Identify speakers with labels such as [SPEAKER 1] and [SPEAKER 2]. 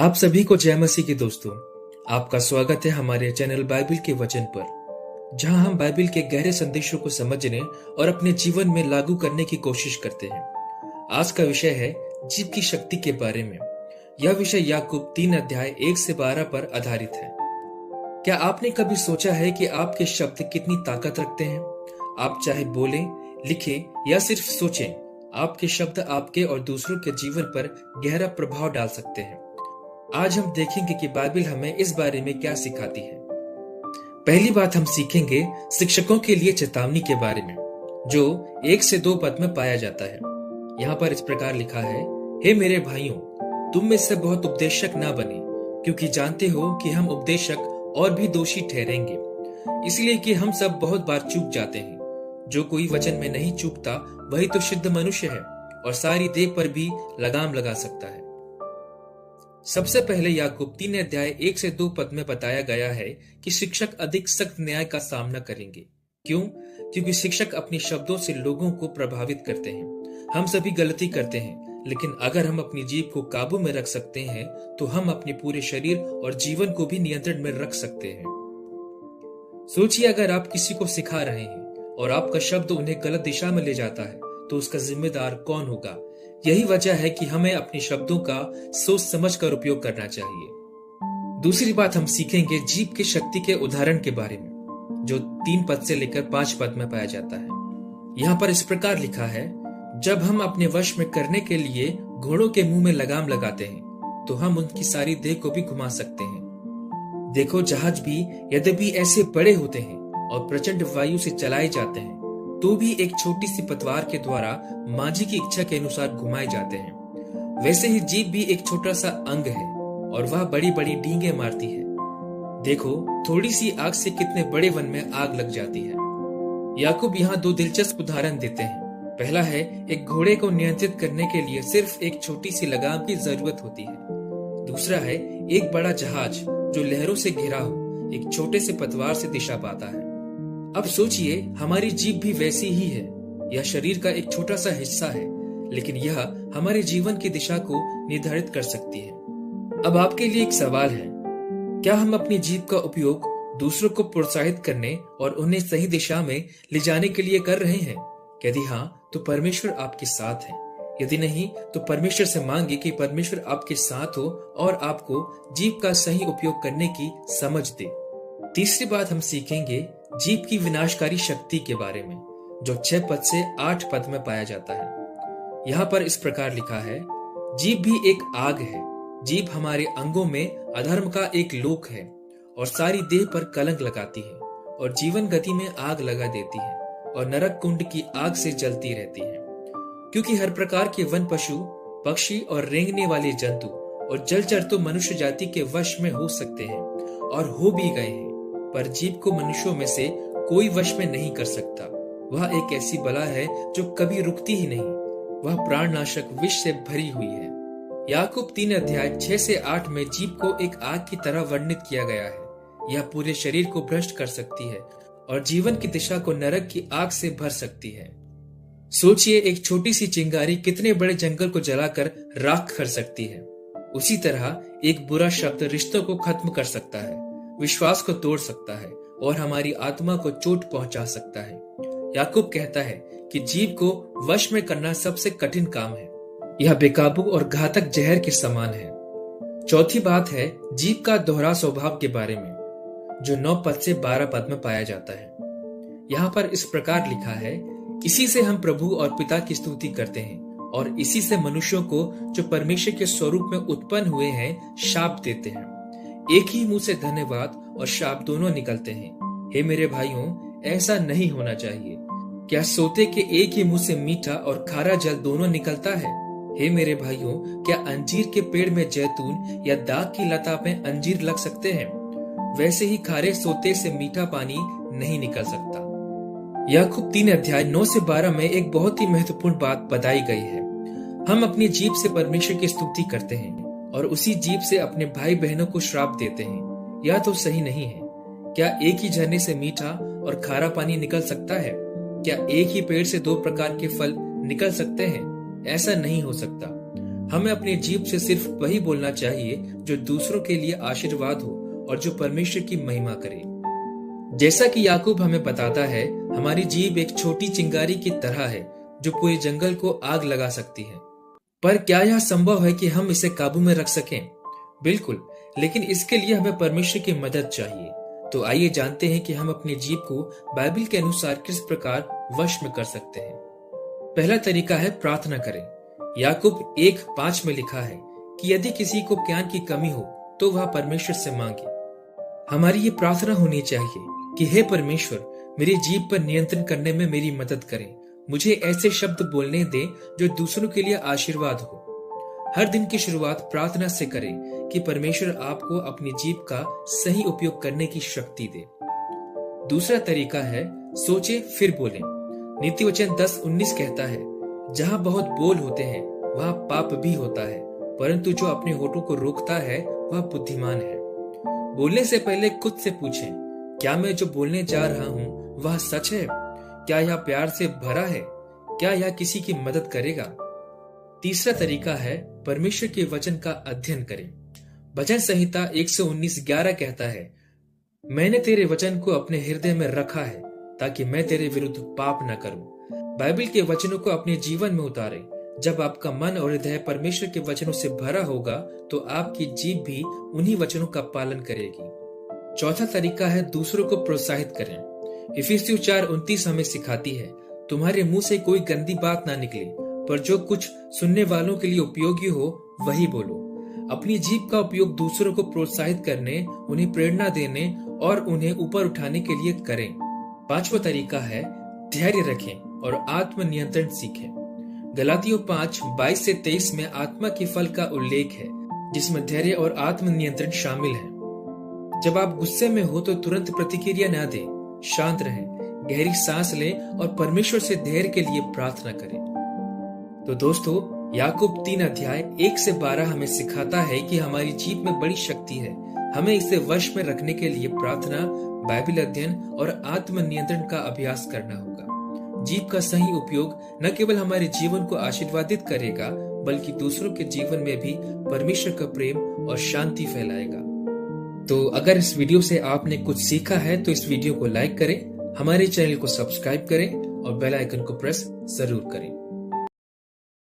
[SPEAKER 1] आप सभी को जय मसीह के दोस्तों। आपका स्वागत है हमारे चैनल बाइबल के वचन पर, जहां हम बाइबल के गहरे संदेशों को समझने और अपने जीवन में लागू करने की कोशिश करते हैं। आज का विषय है जीभ की शक्ति के बारे में। यह विषय याकूब 3 अध्याय 1 से 12 पर आधारित है। क्या आपने कभी सोचा है कि आपके शब्द कितनी ताकत रखते हैं? आप चाहे बोलें, लिखें या सिर्फ सोचें, आपके शब्द आपके और दूसरों के जीवन पर गहरा प्रभाव डाल सकते हैं। आज हम देखेंगे कि बाइबल हमें इस बारे में क्या सिखाती है। पहली बात हम सीखेंगे शिक्षकों के लिए चेतावनी के बारे में, जो 1 से 2 पद में पाया जाता है। यहाँ पर इस प्रकार लिखा है, हे मेरे भाइयों, तुम में से बहुत उपदेशक ना बने, क्योंकि जानते हो कि हम उपदेशक और भी दोषी ठहरेंगे, इसलिए कि हम सब बहुत बार चूक जाते हैं। जो कोई वचन में नहीं चूकता वही तो शुद्ध मनुष्य है और सारी देह पर भी लगाम लगा सकता है। सबसे पहले याकूब 3 अध्याय 1 से 2 पद में बताया गया है कि शिक्षक अधिक सख्त न्याय का सामना करेंगे। क्यों? क्योंकि शिक्षक अपने शब्दों से लोगों को प्रभावित करते हैं। हम सभी गलती करते हैं, लेकिन अगर हम अपनी जीभ को काबू में रख सकते हैं तो हम अपने पूरे शरीर और जीवन को भी नियंत्रण में रख सकते हैं। सोचिए, अगर आप किसी को सिखा रहे हैं और आपका शब्द उन्हें गलत दिशा में ले जाता है तो उसका जिम्मेदार कौन होगा? यही वजह है कि हमें अपने शब्दों का सोच समझ कर उपयोग करना चाहिए। दूसरी बात हम सीखेंगे जीभ की शक्ति के उदाहरण के बारे में, जो 3 पद से लेकर 5 पद में पाया जाता है। यहाँ पर इस प्रकार लिखा है, जब हम अपने वश में करने के लिए घोड़ों के मुंह में लगाम लगाते हैं तो हम उनकी सारी देह को भी घुमा सकते हैं। देखो, जहाज भी यद्यपि ऐसे बड़े होते हैं और प्रचंड वायु से चलाए जाते हैं तो भी एक छोटी सी पतवार के द्वारा माझी की इच्छा के अनुसार घुमाए जाते हैं। वैसे ही जीभ भी एक छोटा सा अंग है और वह बड़ी बड़ी डींगे मारती है। देखो, थोड़ी सी आग से कितने बड़े वन में आग लग जाती है। याकूब यहाँ 2 दिलचस्प उदाहरण देते हैं। पहला है, एक घोड़े को नियंत्रित करने के लिए सिर्फ एक छोटी सी लगाम की जरूरत होती है। दूसरा है, एक बड़ा जहाज जो लहरों से घिरा हो एक छोटे से पतवार से दिशा पाता है। अब सोचिए, हमारी जीभ भी वैसी ही है। यह शरीर का एक छोटा सा हिस्सा है, लेकिन यह हमारे जीवन की दिशा को निर्धारित कर सकती है। अब आपके लिए एक सवाल है, क्या हम अपनी जीभ का उपयोग दूसरों को प्रोत्साहित करने और उन्हें सही दिशा में ले जाने के लिए कर रहे हैं? यदि हाँ, तो परमेश्वर आपके साथ है। यदि नहीं, तो परमेश्वर से मांगे कि परमेश्वर आपके साथ हो और आपको जीभ का सही उपयोग करने की समझ दे। तीसरी बात हम सीखेंगे जीभ की विनाशकारी शक्ति के बारे में, जो 6 पद से 8 पद में पाया जाता है। यहाँ पर इस प्रकार लिखा है, जीभ भी एक आग है। जीभ हमारे अंगों में अधर्म का एक लोक है और सारी देह पर कलंक लगाती है और जीवन गति में आग लगा देती है और नरक कुंड की आग से जलती रहती है। क्योंकि हर प्रकार के वन पशु, पक्षी और रेंगने वाले जंतु और जलचर तो मनुष्य जाति के वश में हो सकते हैं और हो भी गए हैं, पर जीभ को मनुष्यों में से कोई वश में नहीं कर सकता। वह एक ऐसी बला है जो कभी रुकती ही नहीं। वह प्राणनाशक विष से भरी हुई है। याकूब 3 अध्याय 6 से 8 में जीभ को एक आग की तरह वर्णित किया गया है। यह पूरे शरीर को भ्रष्ट कर सकती है और जीवन की दिशा को नरक की आग से भर सकती है। सोचिए, एक छोटी सी चिंगारी कितने बड़े जंगल को जलाकर राख कर सकती है। उसी तरह एक बुरा शब्द रिश्तों को खत्म कर सकता है, विश्वास को तोड़ सकता है और हमारी आत्मा को चोट पहुंचा सकता है। याकूब कहता है कि जीभ को वश में करना सबसे कठिन काम है। यह बेकाबू और घातक जहर के समान है। चौथी बात है जीभ का दोहरा स्वभाव के बारे में, जो 9 पद से 12 पद में पाया जाता है। यहाँ पर इस प्रकार लिखा है, इसी से हम प्रभु और पिता की स्तुति करते हैं और इसी से मनुष्यों को जो परमेश्वर के स्वरूप में उत्पन्न हुए हैं शाप देते हैं। एक ही मुंह से धन्यवाद और शाप दोनों निकलते हैं। हे मेरे भाइयों, ऐसा नहीं होना चाहिए। क्या सोते के एक ही मुंह से मीठा और खारा जल दोनों निकलता है? हे मेरे भाइयों, क्या अंजीर के पेड़ में जैतून या दाग की लता में अंजीर लग सकते हैं? वैसे ही खारे सोते से मीठा पानी नहीं निकल सकता। याकूब 3 अध्याय 9 से 12 में एक बहुत ही महत्वपूर्ण बात बताई गई है। हम अपनी जीभ से परमेश्वर की स्तुति करते हैं और उसी जीभ से अपने भाई बहनों को श्राप देते हैं। यह तो सही नहीं है। क्या एक ही झरने से मीठा और खारा पानी निकल सकता है? क्या एक ही पेड़ से 2 प्रकार के फल निकल सकते हैं? ऐसा नहीं हो सकता। हमें अपनी जीभ से सिर्फ वही बोलना चाहिए जो दूसरों के लिए आशीर्वाद हो और जो परमेश्वर की महिमा करे। जैसा कि याकूब हमें बताता है, हमारी जीभ एक छोटी चिंगारी की तरह है जो पूरे जंगल को आग लगा सकती है। पर क्या यह संभव है कि हम इसे काबू में रख सकें? बिल्कुल, लेकिन इसके लिए हमें परमेश्वर की मदद चाहिए। तो आइए जानते हैं कि हम अपनी जीभ को बाइबल के अनुसार किस प्रकार वश में कर सकते हैं। पहला तरीका है प्रार्थना करें। याकूब 1:5 में लिखा है कि यदि किसी को ज्ञान की कमी हो तो वह परमेश्वर से मांगे। हमारी ये प्रार्थना होनी चाहिए कि हे परमेश्वर, मेरी जीभ पर नियंत्रण करने में मेरी मदद करें। मुझे ऐसे शब्द बोलने दें जो दूसरों के लिए आशीर्वाद हो। हर दिन की शुरुआत प्रार्थना से करें कि परमेश्वर आपको अपनी जीभ का सही उपयोग करने की शक्ति दे। दूसरा तरीका है सोचे फिर बोलें। नीति वचन 10:19 कहता है, जहां बहुत बोल होते हैं वहां पाप भी होता है, परंतु जो अपने होठों को रोकता है वह बुद्धिमान है। बोलने से पहले खुद से पूछें, क्या मैं जो बोलने जा रहा हूं वह सच है? क्या यह प्यार से भरा है? क्या यह किसी की मदद करेगा? तीसरा तरीका है परमेश्वर के वचन का अध्ययन करें। भजन संहिता 119:11 कहता है, मैंने तेरे वचन को अपने हृदय में रखा है ताकि मैं तेरे विरुद्ध पाप न करूं। बाइबल के वचनों को अपने जीवन में उतारें। जब आपका मन और हृदय परमेश्वर के वचनों से भरा होगा तो आपकी जीभ भी उन्हीं वचनों का पालन करेगी। चौथा तरीका है दूसरों को प्रोत्साहित करें। इफिसियों 4:29 हमें सिखाती है, तुम्हारे मुंह से कोई गंदी बात ना निकले, पर जो कुछ सुनने वालों के लिए उपयोगी हो वही बोलो। अपनी जीभ का उपयोग दूसरों को प्रोत्साहित करने, उन्हें प्रेरणा देने और उन्हें ऊपर उठाने के लिए करें। पांचवा तरीका है धैर्य रखें और आत्म नियंत्रण सीखें। गलातियों 5:22-23 में आत्मा के फल का उल्लेख है, जिसमें धैर्य और आत्म नियंत्रण शामिल है। जब आप गुस्से में हो तो तुरंत प्रतिक्रिया न दें, शांत रहें, गहरी सांस लें और परमेश्वर से धैर्य के लिए प्रार्थना करें। तो दोस्तों, याकूब 3:1-12 हमें सिखाता है कि हमारी जीभ में बड़ी शक्ति है। हमें इसे वश में रखने के लिए प्रार्थना, बाइबल अध्ययन और आत्म नियंत्रण का अभ्यास करना होगा। जीभ का सही उपयोग न केवल हमारे जीवन को आशीर्वादित करेगा, बल्कि दूसरों के जीवन में भी परमेश्वर का प्रेम और शांति फैलाएगा। तो अगर इस वीडियो से आपने कुछ सीखा है तो इस वीडियो को लाइक करें, हमारे चैनल को सब्सक्राइब करें और बेल आइकन को प्रेस जरूर करें।